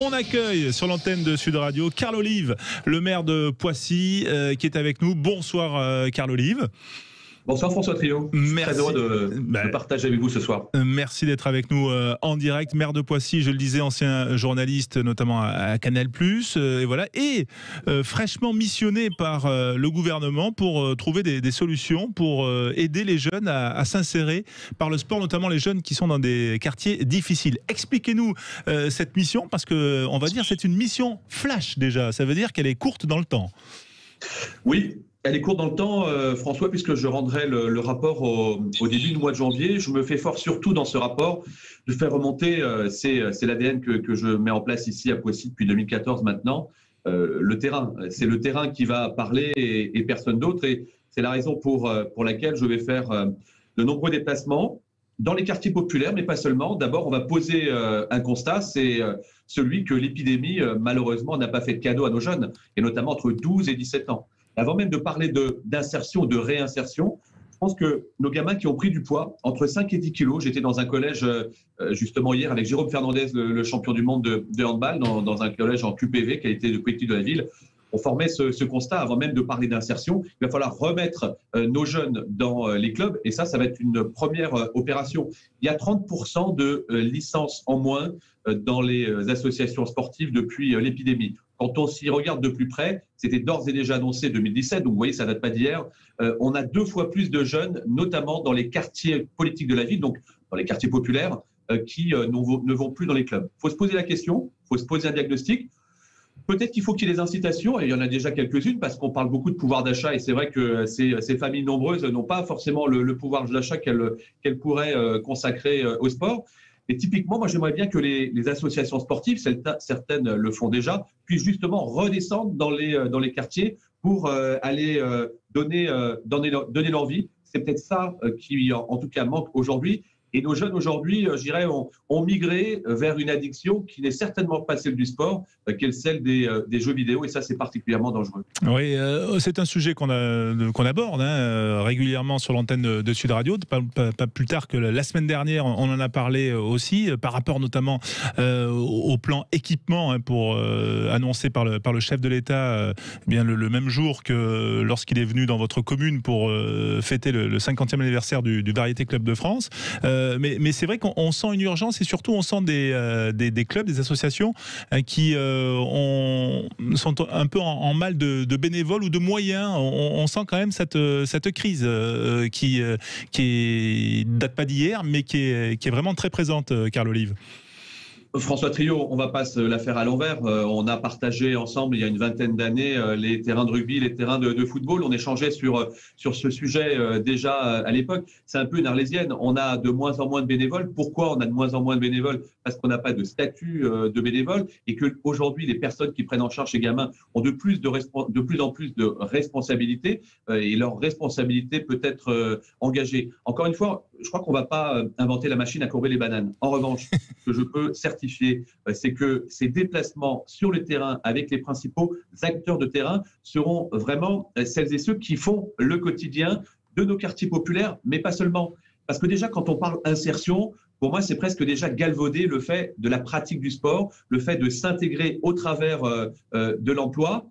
On accueille sur l'antenne de Sud Radio Carl Olive, le maire de Poissy, qui est avec nous. Bonsoir Carl Olive. Bonsoir François Trio, je suis très heureux de partager avec vous ce soir. Merci d'être avec nous en direct. Maire de Poissy, je le disais, ancien journaliste notamment à Canal+, et voilà, et fraîchement missionné par le gouvernement pour trouver des solutions pour aider les jeunes à s'insérer par le sport, notamment les jeunes qui sont dans des quartiers difficiles. Expliquez-nous cette mission, parce que on va dire c'est une mission flash déjà, ça veut dire qu'elle est courte dans le temps. Oui. Elle est courte dans le temps, François, puisque je rendrai le rapport au début du mois de janvier. Je me fais fort surtout dans ce rapport de faire remonter, c'est l'ADN que je mets en place ici à Poissy depuis 2014 maintenant, le terrain. C'est le terrain qui va parler et personne d'autre. Et c'est la raison pour laquelle je vais faire de nombreux déplacements dans les quartiers populaires, mais pas seulement. D'abord, on va poser un constat, c'est celui que l'épidémie, malheureusement, n'a pas fait de cadeau à nos jeunes, et notamment entre 12 et 17 ans. Avant même de parler d'insertion, de réinsertion, je pense que nos gamins qui ont pris du poids, entre 5 et 10 kilos, j'étais dans un collège justement hier avec Jérôme Fernandez, le champion du monde de handball, dans un collège en QPV, qualité de collectif de la ville. On formait ce constat avant même de parler d'insertion. Il va falloir remettre nos jeunes dans les clubs, et ça va être une première opération. Il y a 30% de licences en moins dans les associations sportives depuis l'épidémie. Quand on s'y regarde de plus près, c'était d'ores et déjà annoncé 2017, donc vous voyez, ça date pas d'hier. On a 2 fois plus de jeunes, notamment dans les quartiers politiques de la ville, donc dans les quartiers populaires, qui ne vont plus dans les clubs. Il faut se poser la question, il faut se poser un diagnostic. Peut-être qu'il faut qu'il y ait des incitations, et il y en a déjà quelques-unes, parce qu'on parle beaucoup de pouvoir d'achat, et c'est vrai que ces familles nombreuses n'ont pas forcément le pouvoir d'achat qu'elles pourraient consacrer au sport. Et typiquement, moi, j'aimerais bien que les associations sportives, certaines le font déjà, puissent justement redescendre dans les quartiers pour aller donner l'envie. C'est peut-être ça qui, en tout cas, manque aujourd'hui. Et nos jeunes aujourd'hui, je dirais, ont migré vers une addiction qui n'est certainement pas celle du sport, qu'elle celle des jeux vidéo, et ça, c'est particulièrement dangereux. Oui, c'est un sujet qu'on aborde régulièrement sur l'antenne de Sud Radio, pas plus tard que la semaine dernière, on en a parlé aussi, par rapport notamment au plan équipement annoncé par le chef de l'État bien le même jour que lorsqu'il est venu dans votre commune pour fêter le 50e anniversaire du Variété Club de France. Mais c'est vrai qu'on sent une urgence, et surtout on sent des clubs, des associations qui sont un peu en mal de bénévoles ou de moyens. On sent quand même cette crise qui date pas d'hier, mais qui est vraiment très présente, Carl Olive. François Trio, on ne va pas se la faire à l'envers. On a partagé ensemble, il y a une vingtaine d'années, les terrains de rugby, les terrains de football. On échangeait sur ce sujet déjà à l'époque. C'est un peu une arlésienne. On a de moins en moins de bénévoles. Pourquoi on a de moins en moins de bénévoles? Parce qu'on n'a pas de statut de bénévole, et qu'aujourd'hui, les personnes qui prennent en charge ces gamins ont de plus en plus de responsabilités, et leur responsabilité peut être engagée. Encore une fois, je crois qu'on ne va pas inventer la machine à courber les bananes. En revanche, ce que je peux certifier, c'est que ces déplacements sur le terrain avec les principaux acteurs de terrain seront vraiment celles et ceux qui font le quotidien de nos quartiers populaires, mais pas seulement. Parce que déjà, quand on parle insertion, pour moi, c'est presque déjà galvauder le fait de la pratique du sport, le fait de s'intégrer au travers de l'emploi.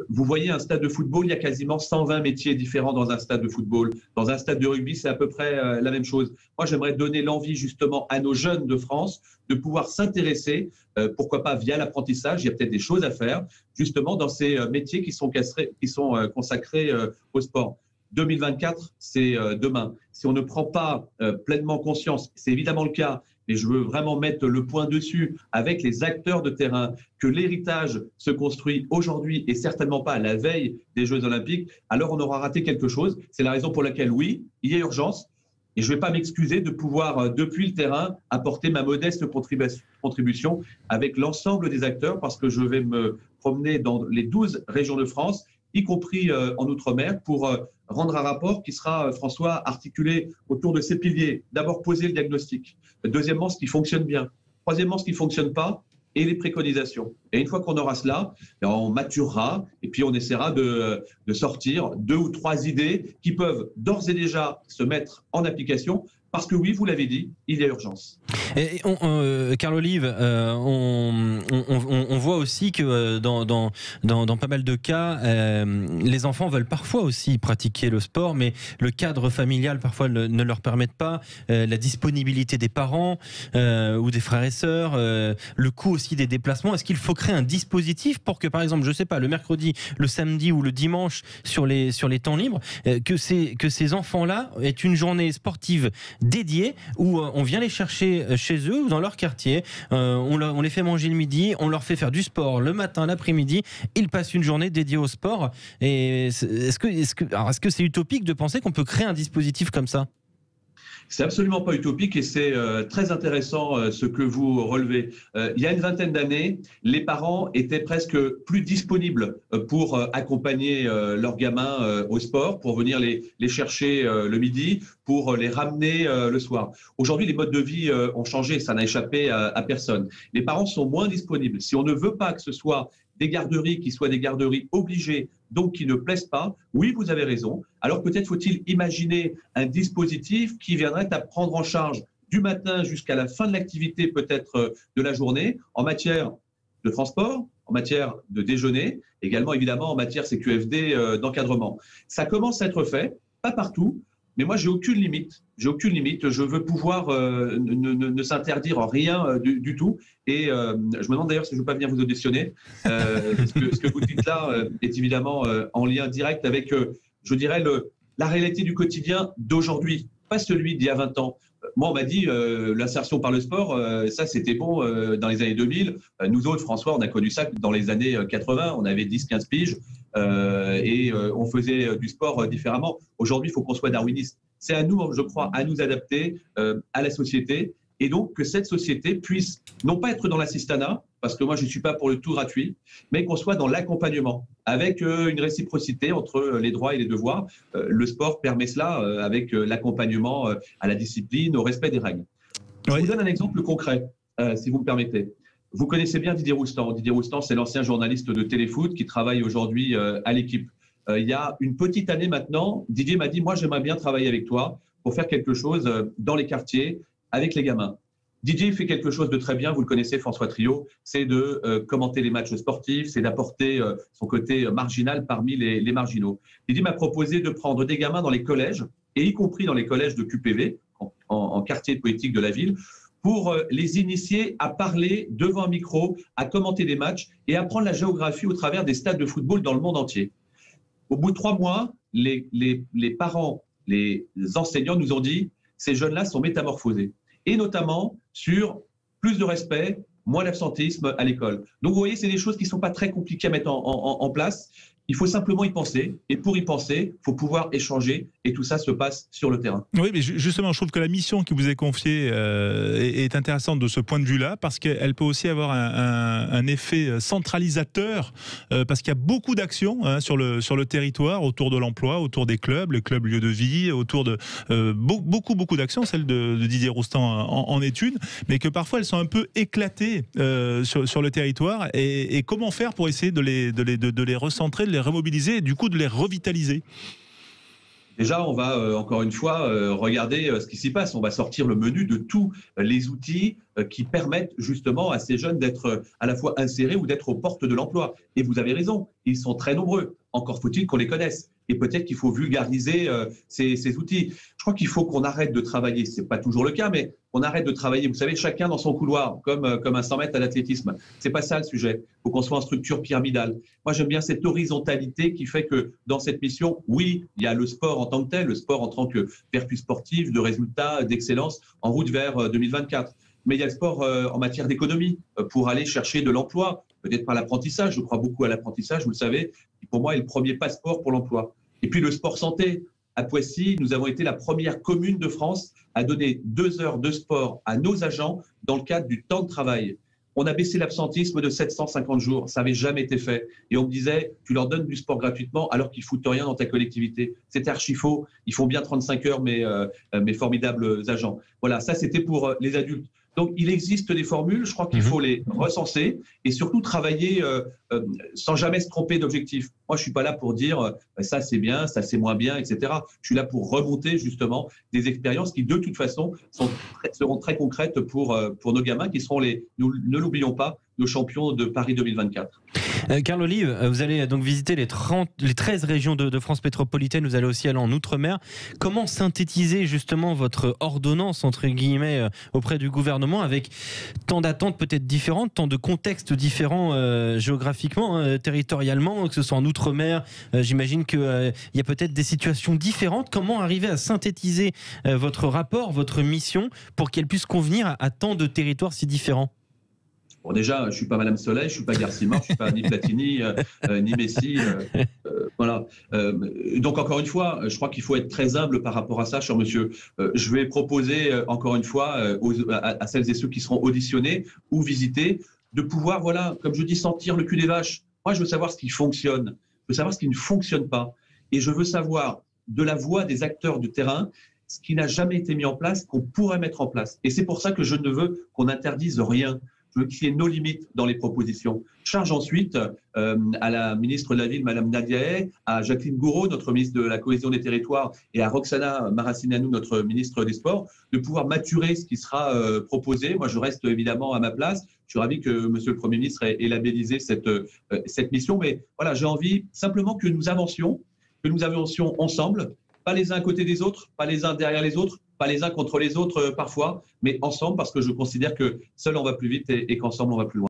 Vous voyez un stade de football, il y a quasiment 120 métiers différents dans un stade de football. Dans un stade de rugby, c'est à peu près la même chose. Moi, j'aimerais donner l'envie justement à nos jeunes de France de pouvoir s'intéresser, pourquoi pas via l'apprentissage, il y a peut-être des choses à faire, justement dans ces métiers qui sont consacrés au sport. 2024, c'est demain. Si on ne prend pas pleinement conscience, c'est évidemment le cas, mais je veux vraiment mettre le point dessus avec les acteurs de terrain, que l'héritage se construit aujourd'hui et certainement pas à la veille des Jeux Olympiques, alors on aura raté quelque chose. C'est la raison pour laquelle, oui, il y a urgence, et je ne vais pas m'excuser de pouvoir, depuis le terrain, apporter ma modeste contribution avec l'ensemble des acteurs, parce que je vais me promener dans les 12 régions de France, y compris en Outre-mer, pour rendre un rapport qui sera, François, articulé autour de ces piliers. D'abord, poser le diagnostic. Deuxièmement, ce qui fonctionne bien. Troisièmement, ce qui ne fonctionne pas, et les préconisations. Et une fois qu'on aura cela, on maturera, et puis on essaiera de sortir 2 ou 3 idées qui peuvent d'ores et déjà se mettre en application, parce que oui, vous l'avez dit, il y a urgence. Et Carl Olive, on voit aussi que dans pas mal de cas, les enfants veulent parfois aussi pratiquer le sport, mais le cadre familial parfois ne leur permet pas, la disponibilité des parents ou des frères et sœurs, le coût aussi des déplacements. Est-ce qu'il faut créer un dispositif pour que, par exemple, je sais pas, le mercredi, le samedi ou le dimanche sur les temps libres, que ces enfants-là aient une journée sportive dédiée où on vient les chercher chez eux ou dans leur quartier, on les fait manger le midi, on leur fait faire du sport le matin, l'après-midi, ils passent une journée dédiée au sport. Et est-ce que c'est utopique de penser qu'on peut créer un dispositif comme ça ? C'est absolument pas utopique et c'est très intéressant ce que vous relevez. Il y a une vingtaine d'années, les parents étaient presque plus disponibles pour accompagner leurs gamins au sport, pour venir les chercher le midi, pour les ramener le soir. Aujourd'hui, les modes de vie ont changé, ça n'a échappé à personne. Les parents sont moins disponibles. Si on ne veut pas que ce soit des garderies qui soient des garderies obligées, donc qui ne plaisent pas, oui, vous avez raison. Alors peut-être faut-il imaginer un dispositif qui viendrait à prendre en charge du matin jusqu'à la fin de l'activité, peut-être de la journée, en matière de transport, en matière de déjeuner, également évidemment en matière CQFD d'encadrement. Ça commence à être fait, pas partout, mais moi j'ai aucune limite. Je veux pouvoir ne s'interdire rien du tout. Et je me demande d'ailleurs si je ne veux pas venir vous auditionner. Ce que vous dites là est évidemment en lien direct avec, je dirais, la réalité du quotidien d'aujourd'hui, pas celui d'il y a 20 ans. Moi, on m'a dit l'insertion par le sport, ça c'était bon dans les années 2000. Nous autres, François, on a connu ça dans les années 80. On avait 10-15 piges et on faisait du sport différemment. Aujourd'hui, il faut qu'on soit darwiniste. C'est à nous, je crois, à nous adapter à la société et donc que cette société puisse non pas être dans l'assistanat, parce que moi je ne suis pas pour le tout gratuit, mais qu'on soit dans l'accompagnement, avec une réciprocité entre les droits et les devoirs. Le sport permet cela avec l'accompagnement à la discipline, au respect des règles. Je vous donne un exemple concret, si vous me permettez. Vous connaissez bien Didier Roustan. Didier Roustan, c'est l'ancien journaliste de Téléfoot qui travaille aujourd'hui à l'équipe. Il y a une petite année maintenant, Didier m'a dit « Moi, j'aimerais bien travailler avec toi pour faire quelque chose dans les quartiers avec les gamins. » Didier fait quelque chose de très bien, vous le connaissez, François Trio, c'est de commenter les matchs sportifs, c'est d'apporter son côté marginal parmi les marginaux. Didier m'a proposé de prendre des gamins dans les collèges, et y compris dans les collèges de QPV, en quartier politique de la ville, pour les initier à parler devant un micro, à commenter des matchs et apprendre la géographie au travers des stades de football dans le monde entier. Au bout de 3 mois, les parents, les enseignants nous ont dit « Ces jeunes-là sont métamorphosés ». Et notamment sur plus de respect, moins d'absentisme à l'école. Donc vous voyez, c'est des choses qui ne sont pas très compliquées à mettre en place. Il faut simplement y penser. Et pour y penser, il faut pouvoir échanger. Et tout ça se passe sur le terrain. Oui, mais justement, je trouve que la mission qui vous est confiée est intéressante de ce point de vue-là, parce qu'elle peut aussi avoir un effet centralisateur, parce qu'il y a beaucoup d'actions sur le territoire, autour de l'emploi, autour des clubs, les clubs lieux de vie, autour de beaucoup d'actions, celle de Didier Roustan en est une, mais que parfois elles sont un peu éclatées sur le territoire. Et comment faire pour essayer de les recentrer, de les remobiliser et du coup de les revitaliser? Déjà, on va encore une fois regarder ce qui s'y passe. On va sortir le menu de tous les outils qui permettent justement à ces jeunes d'être à la fois insérés ou d'être aux portes de l'emploi. Et vous avez raison, ils sont très nombreux. Encore faut-il qu'on les connaisse. Et peut-être qu'il faut vulgariser ces outils. Je crois qu'il faut qu'on arrête de travailler. Ce n'est pas toujours le cas, mais on arrête de travailler. Vous savez, chacun dans son couloir, comme un 100 mètres à l'athlétisme. Ce n'est pas ça le sujet. Il faut qu'on soit en structure pyramidale. Moi, j'aime bien cette horizontalité qui fait que dans cette mission, oui, il y a le sport en tant que tel, le sport en tant que vertu sportive, de résultats, d'excellence, en route vers 2024. Mais il y a le sport en matière d'économie, pour aller chercher de l'emploi, peut-être par l'apprentissage. Je crois beaucoup à l'apprentissage, vous le savez, qui pour moi est le premier passeport pour l'emploi. Et puis le sport santé. À Poissy, nous avons été la première commune de France à donner 2 heures de sport à nos agents dans le cadre du temps de travail. On a baissé l'absentisme de 750 jours, ça n'avait jamais été fait. Et on me disait, tu leur donnes du sport gratuitement alors qu'ils ne foutent rien dans ta collectivité. C'était archi faux, ils font bien 35 heures, mes formidables agents. Voilà, ça c'était pour les adultes. Donc, il existe des formules, je crois qu'il faut les recenser et surtout travailler sans jamais se tromper d'objectif. Moi, je ne suis pas là pour dire ça c'est bien, ça c'est moins bien, etc. Je suis là pour remonter justement des expériences qui, de toute façon, seront très concrètes pour nos gamins qui seront ne l'oublions pas, nos champions de Paris 2024. Carl Olive, vous allez donc visiter les 13 régions de France métropolitaine, vous allez aussi aller en Outre-mer. Comment synthétiser justement votre ordonnance, entre guillemets, auprès du gouvernement, avec tant d'attentes peut-être différentes, tant de contextes différents géographiquement, territorialement, que ce soit en Outre-mer, j'imagine qu'il y a peut-être des situations différentes. Comment arriver à synthétiser votre rapport, votre mission, pour qu'elle puisse convenir à tant de territoires si différents ? Bon, déjà, je ne suis pas Madame Soleil, je ne suis pas Garcimore, je ne suis pas ni Platini, ni Messi. Voilà. Donc, encore une fois, je crois qu'il faut être très humble par rapport à ça, cher monsieur. Je vais proposer, encore une fois, à celles et ceux qui seront auditionnés ou visités, de pouvoir, voilà, comme je dis, sentir le cul des vaches. Moi, je veux savoir ce qui fonctionne. Je veux savoir ce qui ne fonctionne pas. Et je veux savoir, de la voix des acteurs de terrain, ce qui n'a jamais été mis en place, qu'on pourrait mettre en place. Et c'est pour ça que je ne veux qu'on interdise rien. Je veux qu'il y ait nos limites dans les propositions. Charge ensuite à la ministre de la Ville, Madame Nadia Hay, à Jacqueline Gouraud, notre ministre de la Cohésion des Territoires, et à Roxana Maracineanu, notre ministre des Sports, de pouvoir maturer ce qui sera proposé. Moi, je reste évidemment à ma place. Je suis ravi que Monsieur le Premier ministre ait labellisé cette mission. Mais voilà, j'ai envie simplement que nous avancions ensemble, pas les uns à côté des autres, pas les uns derrière les autres, pas les uns contre les autres parfois, mais ensemble, parce que je considère que seul on va plus vite et qu'ensemble on va plus loin.